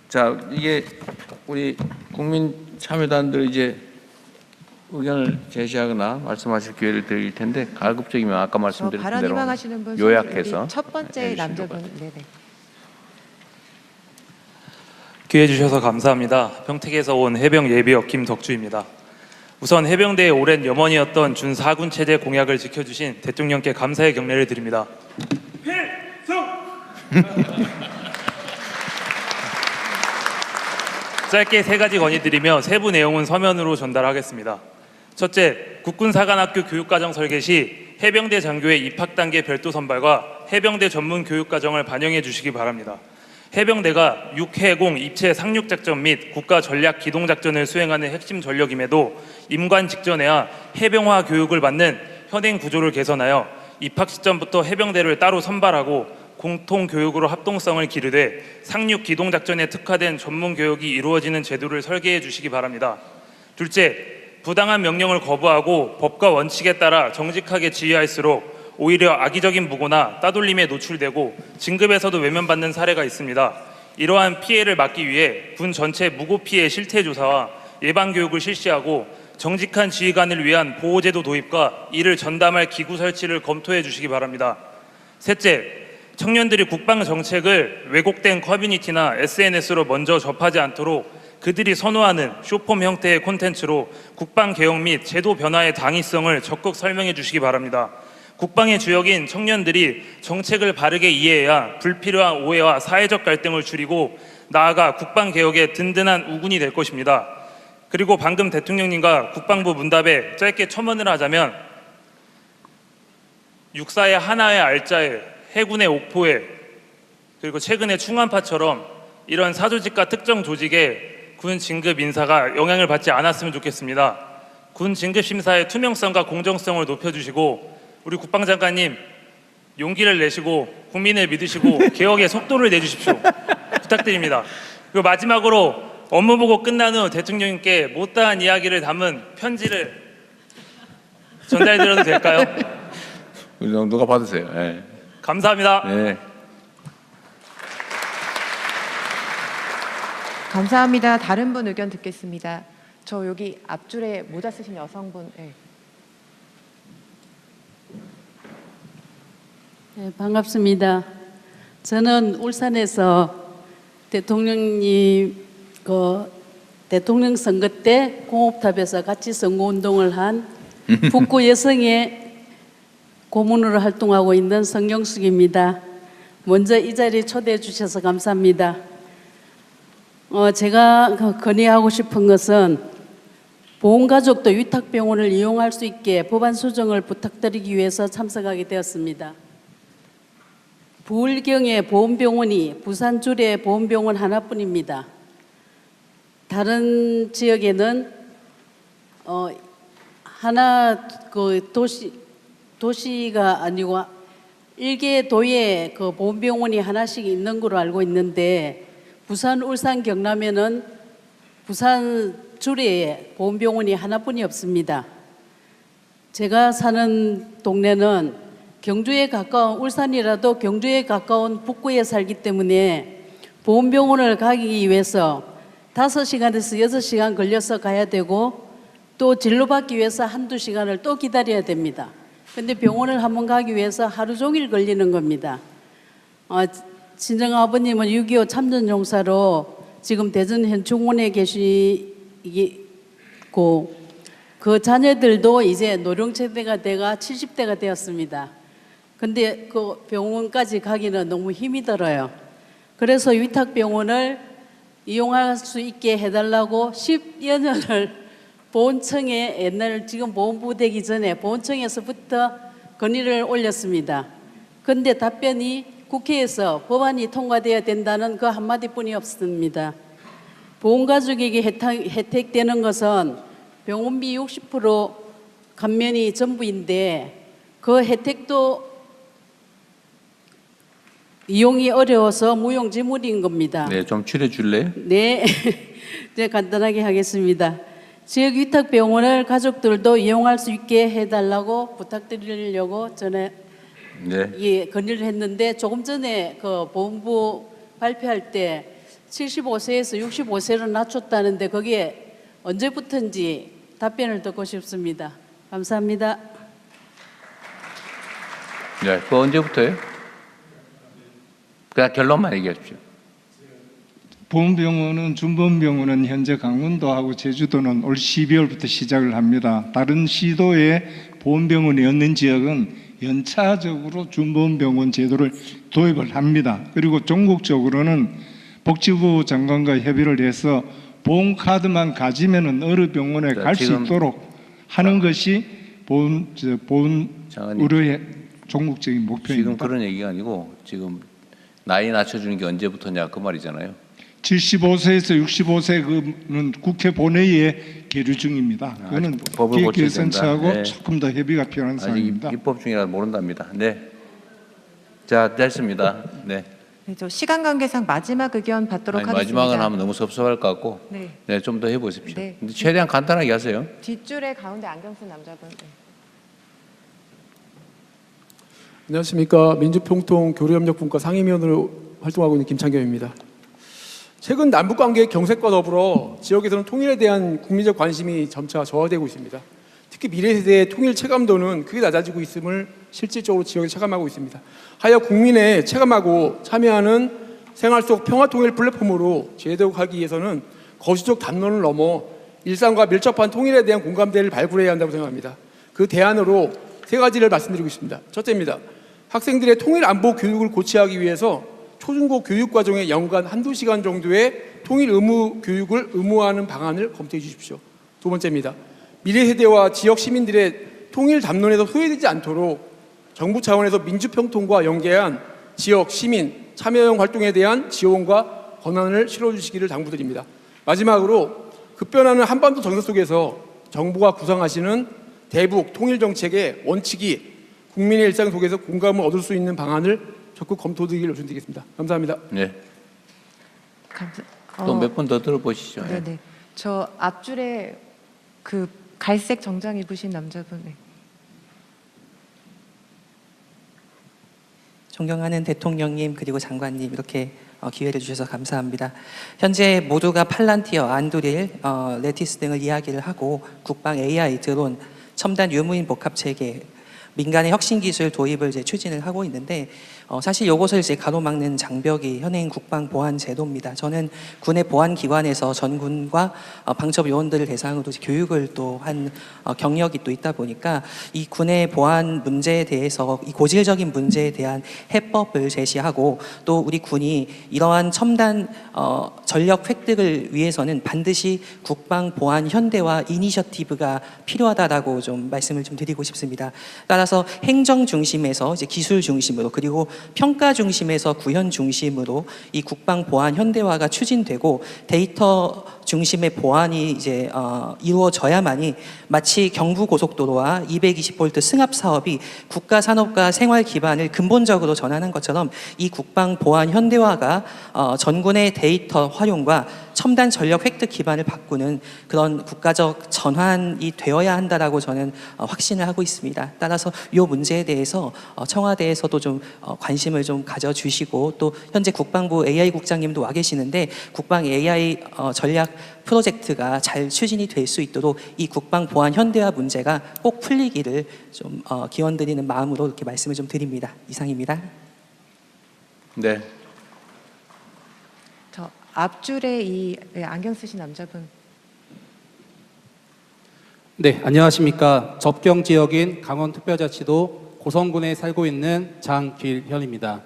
자, 이게 우리 국민참여단들 이제 의견을 제시하거나 말씀하실 기회를 드릴 텐데 가급적이면 아까 말씀드렸던 발언 대로 희망하시는 분 요약해서 첫 번째 해주시기 남자분. 바랍니다. 네네. 기회 주셔서 감사합니다. 평택에서 온 해병 예비역 김덕주입니다. 우선 해병대의 오랜 염원이었던 준4군 체제 공약을 지켜주신 대통령께 감사의 경례를 드립니다. 필승! 짧게 3가지 건의드리며 세부 내용은 서면으로 전달하겠습니다. 첫째, 국군사관학교 교육과정 설계 시 해병대 장교의 입학단계 별도 선발과 해병대 전문 교육과정을 반영해 주시기 바랍니다. 해병대가 육해공 입체 상륙작전 및 국가 전략 기동작전을 수행하는 핵심 전력임에도 임관 직전에야 해병화 교육을 받는 현행 구조를 개선하여 입학 시점부터 해병대를 따로 선발하고 공통교육으로 합동성을 기르되 상륙 기동작전에 특화된 전문교육이 이루어지는 제도를 설계해 주시기 바랍니다. 둘째, 부당한 명령을 거부하고 법과 원칙에 따라 정직하게 지휘할수록 오히려 악의적인 무고나 따돌림에 노출되고 진급에서도 외면받는 사례가 있습니다. 이러한 피해를 막기 위해 군 전체 무고 피해 실태 조사와 예방 교육을 실시하고 정직한 지휘관을 위한 보호제도 도입과 이를 전담할 기구 설치를 검토해 주시기 바랍니다. 셋째, 청년들이 국방 정책을 왜곡된 커뮤니티나 SNS로 먼저 접하지 않도록 그들이 선호하는 쇼폼 형태의 콘텐츠로 국방 개혁 및 제도 변화의 당위성을 적극 설명해 주시기 바랍니다. 국방의 주역인 청년들이 정책을 바르게 이해해야 불필요한 오해와 사회적 갈등을 줄이고 나아가 국방개혁의 든든한 우군이 될 것입니다. 그리고 방금 대통령님과 국방부 문답에 짧게 첨언을 하자면 육사의 하나의 알짜에 해군의 옥포에 그리고 최근의 충안파처럼 이런 사조직과 특정 조직의 군 진급 인사가 영향을 받지 않았으면 좋겠습니다. 군 진급 심사의 투명성과 공정성을 높여주시고 우리 국방장관님 용기를 내시고 국민을 믿으시고 개혁의 속도를 내주십시오. 부탁드립니다. 그리고 마지막으로 업무 보고 끝난 후 대통령님께 못다한 이야기를 담은 편지를 전달드려도 될까요? 누가 받으세요? 네. 감사합니다. 네. 감사합니다. 다른 분 의견 듣겠습니다. 저 여기 앞줄에 모자 쓰신 여성분. 네. 네, 반갑습니다. 저는 울산에서 대통령님 대통령 선거 때 공업탑에서 같이 선거운동을 한 북구 여성의 고문으로 활동하고 있는 성경숙입니다. 먼저 이 자리에 초대해 주셔서 감사합니다. 제가 건의하고 싶은 것은 보험가족도 위탁병원을 이용할 수 있게 법안 수정을 부탁드리기 위해서 참석하게 되었습니다. 부울경의 보험병원이 부산 주례 보험병원 하나뿐입니다. 다른 지역에는 하나 도시가 아니고 1개 도에 그 보험병원이 하나씩 있는 걸로 알고 있는데 부산, 울산, 경남에는 부산 주례에 보험병원이 하나뿐이 없습니다. 제가 사는 동네는 경주에 가까운 울산이라도 경주에 가까운 북구에 살기 때문에 보험병원을 가기 위해서 5시간에서 6시간 걸려서 가야 되고 또 진료받기 위해서 한두 시간을 또 기다려야 됩니다. 근데 병원을 한번 가기 위해서 하루 종일 걸리는 겁니다. 친정아버님은 6.25 참전용사로 지금 대전 현충원에 계시고 그 자녀들도 이제 노령체대가 돼가 70대가 되었습니다. 근데 그 병원까지 가기는 너무 힘이 들어요. 그래서 위탁병원을 이용할 수 있게 해달라고 10여 년을 보훈청에 옛날 지금 보훈부 되기 전에 보훈청에서부터 건의를 올렸습니다. 근데 답변이 국회에서 법안이 통과되어야 된다는 그 한마디뿐이 없습니다. 보훈가족에게 혜택되는 것은 병원비 60% 감면이 전부인데 그 혜택도 이용이 어려워서 무용지물인 겁니다. 네, 좀 줄여줄래요? 네, 제가 간단하게 하겠습니다. 지역 위탁병원을 가족들도 이용할 수 있게 해달라고 부탁드리려고 전에 네. 예, 건의를 했는데 조금 전에 그 보훈부 발표할 때 75세에서 65세로 낮췄다는데 그게 언제부터인지 답변을 듣고 싶습니다. 감사합니다. 네, 그 언제부터요? 그냥 결론만 얘기하십시오. 보훈병원은 준보훈병원은 현재 강원도하고 제주도는 올 12월부터 시작을 합니다. 다른 시도에 보훈병원이 없는 지역은 연차적으로 준보훈병원 제도를 도입을 합니다. 그리고 전국적으로는 복지부 장관과 협의를 해서 보험카드만 가지면은 어느 병원에 자, 갈 수 지금 있도록 하는 것이 보훈 장관님, 의료의 전국적인 지금 목표입니다. 그런 얘기가 아니고 지금 나이 낮춰주는 게 언제부터냐 그 말이잖아요. 75세에서 65세는 국회 본회의에 계류 중입니다. 그거는 아직 법을 고쳐야 기획재정처하고 된다. 네. 조금 더 협의가 필요한 아직 사항입니다. 입법 중이라 모른답니다. 네. 자, 됐습니다. 네. 네, 저 시간 관계상 마지막 의견 받도록 아니, 하겠습니다. 마지막은 하면 너무 섭섭할 것 같고, 네. 네, 좀 더 해보십시오. 네. 근데 최대한 간단하게 하세요. 뒷줄에 가운데 안경 쓴 남자분. 네. 안녕하십니까. 민주평통교류협력분과 상임위원으로 활동하고 있는 김창겸입니다. 최근 남북관계 경색과 더불어 지역에서는 통일에 대한 국민적 관심이 점차 저하되고 있습니다. 특히 미래세대의 통일 체감도는 크게 낮아지고 있음을 실질적으로 지역에 체감하고 있습니다. 하여 국민의 체감하고 참여하는 생활 속 평화통일 플랫폼으로 제도하기 위해서는 거시적 담론을 넘어 일상과 밀접한 통일에 대한 공감대를 발굴해야 한다고 생각합니다. 그 대안으로 세 가지를 말씀드리고 있습니다. 첫째입니다. 학생들의 통일 안보 교육을 고취하기 위해서 초중고 교육과정에 연간 한두 시간 정도의 통일 의무 교육을 의무화하는 방안을 검토해 주십시오. 두 번째입니다. 미래 세대와 지역 시민들의 통일 담론에서 소외되지 않도록 정부 차원에서 민주평통과 연계한 지역 시민 참여형 활동에 대한 지원과 권한을 실어주시기를 당부드립니다. 마지막으로 급변하는 한반도 정세 속에서 정부가 구상하시는 대북 통일 정책의 원칙이 국민의 일상 속에서 공감을 얻을 수 있는 방안을 적극 검토드리기를 요청드리겠습니다. 감사합니다. 네. 감사. 또 몇 번 더 들어보시죠. 네. 네네. 저 앞줄에 그 갈색 정장 입으신 남자분. 네. 존경하는 대통령님 그리고 장관님 이렇게 기회를 주셔서 감사합니다. 현재 모두가 팔란티어, 안드릴, 레티스 등을 이야기를 하고 국방 AI, 드론, 첨단 유무인 복합체계, 민간의 혁신 기술 도입을 이제 추진을 하고 있는데 사실 이것을 이제 가로막는 장벽이 현행 국방 보안 제도입니다. 저는 군의 보안 기관에서 전군과 방첩 요원들을 대상으로 교육을 또 한 경력이 또 있다 보니까 이 군의 보안 문제에 대해서 이 고질적인 문제에 대한 해법을 제시하고 또 우리 군이 이러한 첨단 전력 획득을 위해서는 반드시 국방 보안 현대화 이니셔티브가 필요하다라고 좀 말씀을 좀 드리고 싶습니다. 따라서 행정 중심에서 이제 기술 중심으로 그리고 평가 중심에서 구현 중심으로 이 국방 보안 현대화가 추진되고 데이터 중심의 보안이 이제 이루어져야만이 마치 경부 고속도로와 220V 승합 사업이 국가 산업과 생활 기반을 근본적으로 전환한 것처럼 이 국방 보안 현대화가 전군의 데이터 활용과 첨단 전력 획득 기반을 바꾸는 그런 국가적 전환이 되어야 한다라고 저는 확신을 하고 있습니다. 따라서 이 문제에 대해서 청와대에서도 좀 관심을 좀 가져주시고 또 현재 국방부 AI 국장님도 와 계시는데 국방 AI 전략 프로젝트가 잘 추진이 될 수 있도록 이 국방 보안 현대화 문제가 꼭 풀리기를 좀 기원드리는 마음으로 이렇게 말씀을 좀 드립니다. 이상입니다. 네. 저 앞줄에 이 안경 쓰신 남자분. 네, 안녕하십니까. 접경 지역인 강원특별자치도 고성군에 살고 있는 장길현입니다.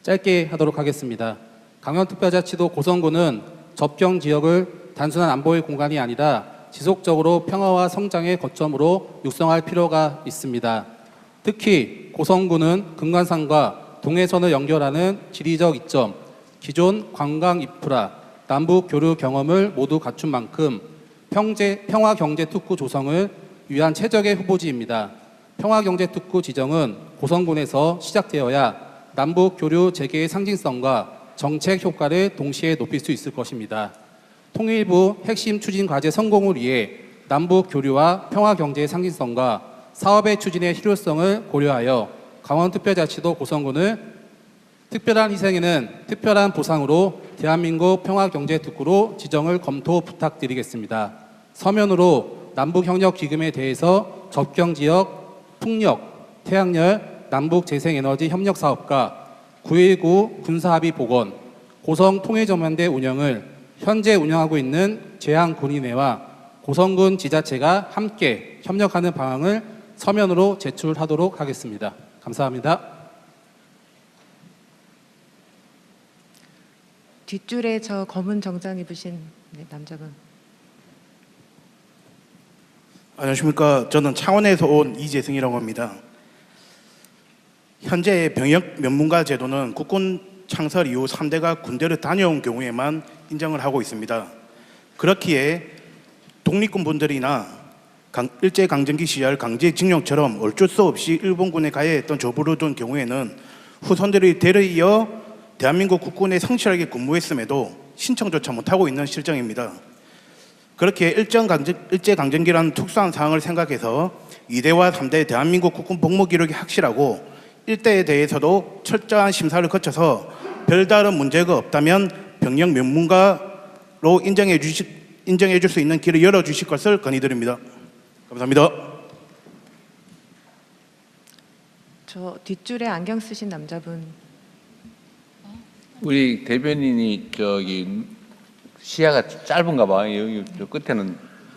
짧게 하도록 하겠습니다. 강원특별자치도 고성군은 접경 지역을 단순한 안보의 공간이 아니라 지속적으로 평화와 성장의 거점으로 육성할 필요가 있습니다. 특히 고성군은 금관산과 동해선을 연결하는 지리적 이점, 기존 관광 인프라, 남북 교류 경험을 모두 갖춘 만큼 평화경제특구 조성을 위한 최적의 후보지입니다. 평화경제특구 지정은 고성군에서 시작되어야 남북 교류 재개의 상징성과 정책 효과를 동시에 높일 수 있을 것입니다. 통일부 핵심 추진 과제 성공을 위해 남북 교류와 평화경제의 상징성과 사업의 추진의 실효성을 고려하여 강원특별자치도 고성군을 특별한 희생에는 특별한 보상으로 대한민국 평화경제특구로 지정을 검토 부탁드리겠습니다. 서면으로 남북협력기금에 대해서 접경지역 풍력, 태양열, 남북재생에너지 협력사업과 9.19 군사합의 복원, 고성통일전망대 운영을 현재 운영하고 있는 제안군의회와 고성군 지자체가 함께 협력하는 방안을 서면으로 제출하도록 하겠습니다. 감사합니다. 뒷줄에 저 검은 정장 입으신 남자분. 안녕하십니까. 저는 창원에서 온 이재승이라고 합니다. 현재 병역 면문가 제도는 국군 창설 이후 3대가 군대를 다녀온 경우에만 인정을 하고 있습니다. 그렇기에 독립군분들이나 일제강점기 시절 강제징용처럼 어쩔 수 없이 일본군에 가야 했던 조부를 둔 경우에는 후손들이 대를 이어 대한민국 국군에 성실하게 근무했음에도 신청조차 못하고 있는 실정입니다. 그렇게 일제강점기라는 특수한 상황을 생각해서 2대와 3대 대한민국 국군 복무 기록이 확실하고 1대에 대해서도 철저한 심사를 거쳐서 별다른 문제가 없다면 병역 면문가로 인정해 줄 수 있는 길을 열어주실 것을 건의드립니다. 감사합니다. 저 뒷줄에 안경 쓰신 남자분. 우리 대변인이 저기 시야가 짧은가 봐. 여기 저 끝에는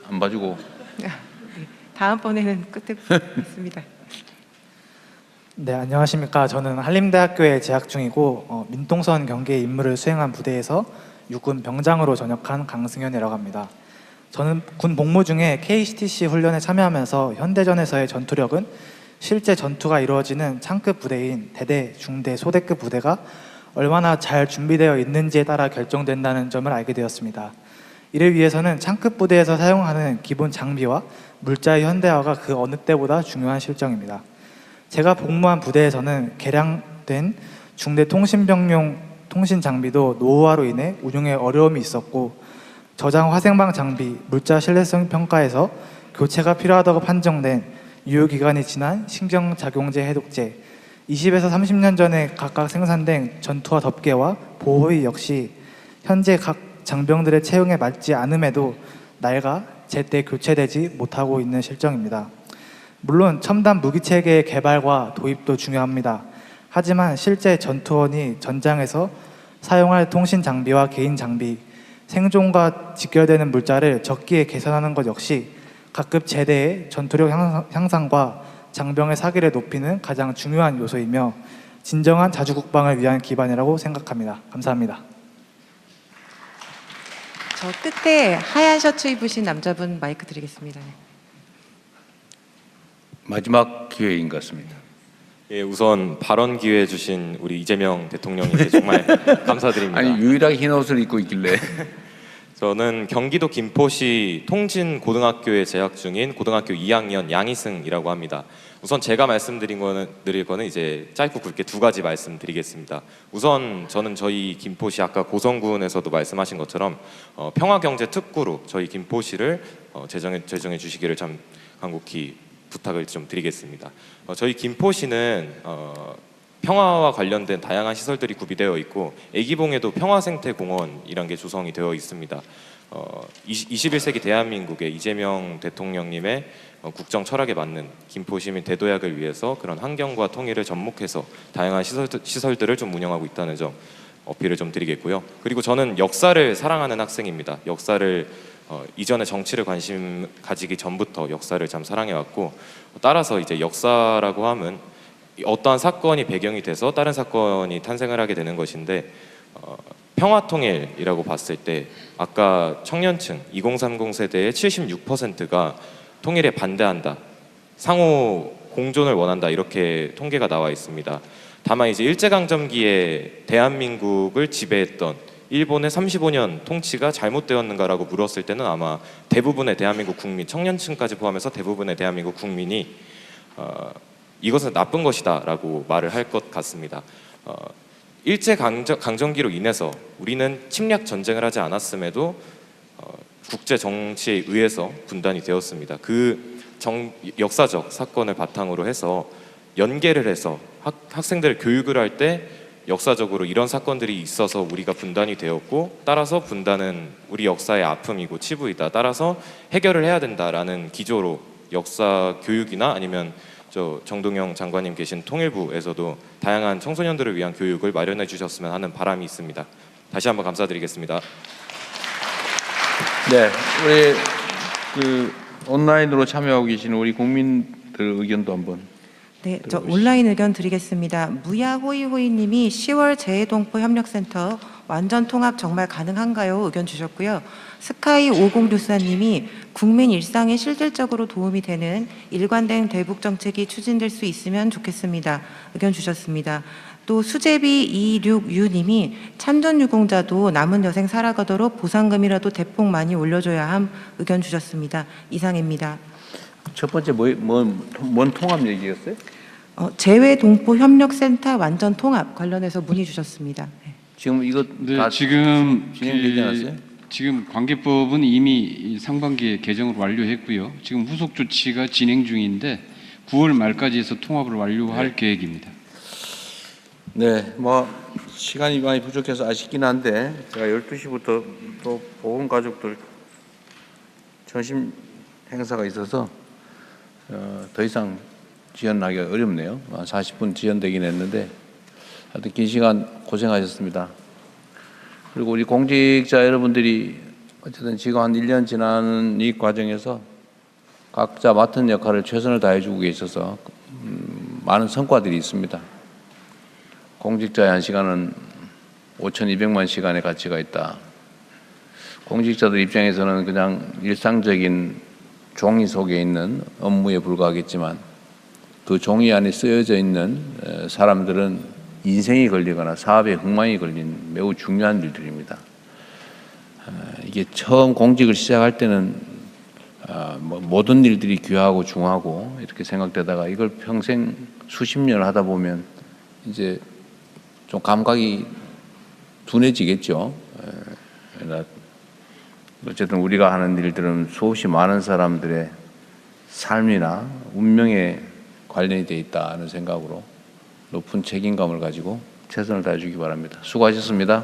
안 봐주고. 다음번에는 끝에 있습니다. 네, 안녕하십니까. 저는 한림대학교에 재학 중이고 민통선 경계의 임무를 수행한 부대에서 육군 병장으로 전역한 강승현이라고 합니다. 저는 군 복무 중에 KCTC 훈련에 참여하면서 현대전에서의 전투력은 실제 전투가 이루어지는 창급 부대인 대대, 중대, 소대급 부대가 얼마나 잘 준비되어 있는지에 따라 결정된다는 점을 알게 되었습니다. 이를 위해서는 창급 부대에서 사용하는 기본 장비와 물자의 현대화가 그 어느 때보다 중요한 실정입니다. 제가 복무한 부대에서는 개량된 중대 통신병용 통신 장비도 노후화로 인해 운용에 어려움이 있었고, 저장 화생방 장비, 물자 신뢰성 평가에서 교체가 필요하다고 판정된 유효기간이 지난 신경작용제 해독제, 20에서 30년 전에 각각 생산된 전투화 덮개와 보호의 역시 현재 각 장병들의 채용에 맞지 않음에도 낡아 제때 교체되지 못하고 있는 실정입니다. 물론 첨단 무기체계의 개발과 도입도 중요합니다. 하지만 실제 전투원이 전장에서 사용할 통신 장비와 개인 장비, 생존과 직결되는 물자를 적기에 개선하는 것 역시 각급 제대의 전투력 향상과 장병의 사기를 높이는 가장 중요한 요소이며 진정한 자주국방을 위한 기반이라고 생각합니다. 감사합니다. 저 끝에 하얀 셔츠 입으신 남자분 마이크 드리겠습니다. 마지막 기회인 것 같습니다. 예, 우선 발언 기회 주신 우리 이재명 대통령님께 정말 감사드립니다. 아니 유일하게 흰 옷을 입고 있길래. 저는 경기도 김포시 통진고등학교에 재학 중인 고등학교 2학년 양희승이라고 합니다. 우선 제가 말씀드릴 거는 이제 짧고 굵게 두 가지 말씀드리겠습니다. 우선 저는 저희 김포시 아까 고성군에서도 말씀하신 것처럼 평화경제특구로 저희 김포시를 제정해 주시기를 참 간곡히 부탁을 좀 드리겠습니다. 저희 김포시는 평화와 관련된 다양한 시설들이 구비되어 있고 애기봉에도 평화생태공원이란 게 조성이 되어 있습니다. 21세기 대한민국의 이재명 대통령님의 국정 철학에 맞는 김포시민 대도약을 위해서 그런 환경과 통일을 접목해서 다양한 시설들을 좀 운영하고 있다는 점 어필을 좀 드리겠고요. 그리고 저는 역사를 사랑하는 학생입니다. 역사를 이전에 정치를 관심 가지기 전부터 역사를 참 사랑해왔고, 따라서 이제 역사라고 하면 어떠한 사건이 배경이 돼서 다른 사건이 탄생을 하게 되는 것인데, 평화통일이라고 봤을 때 아까 청년층 2030 세대의 76%가 통일에 반대한다, 상호 공존을 원한다, 이렇게 통계가 나와 있습니다. 다만 이제 일제강점기에 대한민국을 지배했던 일본의 35년 통치가 잘못되었는가라고 물었을 때는 아마 대부분의 대한민국 국민, 청년층까지 포함해서 대부분의 대한민국 국민이 이것은 나쁜 것이다 라고 말을 할 것 같습니다. 일제강점기로 인해서 우리는 침략 전쟁을 하지 않았음에도 국제 정치에 의해서 분단이 되었습니다. 그 역사적 사건을 바탕으로 해서 연계를 해서 학생들을 교육을 할 때 역사적으로 이런 사건들이 있어서 우리가 분단이 되었고 따라서 분단은 우리 역사의 아픔이고 치부이다. 따라서 해결을 해야 된다라는 기조로 역사 교육이나 아니면 저 정동영 장관님 계신 통일부에서도 다양한 청소년들을 위한 교육을 마련해 주셨으면 하는 바람이 있습니다. 다시 한번 감사드리겠습니다. 네, 우리 그 온라인으로 참여하고 계시는 우리 국민들 의견도 한번. 네, 저 온라인 의견 드리겠습니다. 무야호이호이님이 10월 재해동포협력센터 완전 통합 정말 가능한가요? 의견 주셨고요. 스카이 5064님이 국민 일상에 실질적으로 도움이 되는 일관된 대북 정책이 추진될 수 있으면 좋겠습니다. 의견 주셨습니다. 또 수제비 26유님이 참전 유공자도 남은 여생 살아가도록 보상금이라도 대폭 많이 올려줘야 함 의견 주셨습니다. 이상입니다. 첫 번째 뭔 통합 얘기였어요? 재외동포협력센터 완전 통합 관련해서 문의 주셨습니다. 네. 지금 이거 네, 다 지금 진행되지 않았어요? 지금 관계법은 이미 상반기에 개정을 완료했고요. 지금 후속 조치가 진행 중인데 9월 말까지 해서 통합을 완료할 계획입니다. 네, 뭐 시간이 많이 부족해서 아쉽긴 한데 제가 12시부터 또 보건가족들 전심 행사가 있어서 더 이상 지연하기가 어렵네요. 40분 지연되긴 했는데 하여튼 긴 시간 고생하셨습니다. 그리고 우리 공직자 여러분들이 어쨌든 지금 한 1년 지나는 이 과정에서 각자 맡은 역할을 최선을 다해주고 계셔서 많은 성과들이 있습니다. 공직자의 한 시간은 5,200만 시간의 가치가 있다. 공직자들 입장에서는 그냥 일상적인 종이 속에 있는 업무에 불과하겠지만 그 종이 안에 쓰여져 있는 사람들은 인생이 걸리거나 사업에 흥망이 걸린 매우 중요한 일들입니다. 이게 처음 공직을 시작할 때는 모든 일들이 귀하고 중하고 이렇게 생각되다가 이걸 평생 수십 년을 하다 보면 이제 좀 감각이 둔해지겠죠. 어쨌든 우리가 하는 일들은 수없이 많은 사람들의 삶이나 운명에 관련이 돼 있다는 생각으로 높은 책임감을 가지고 최선을 다해주기 바랍니다. 수고하셨습니다.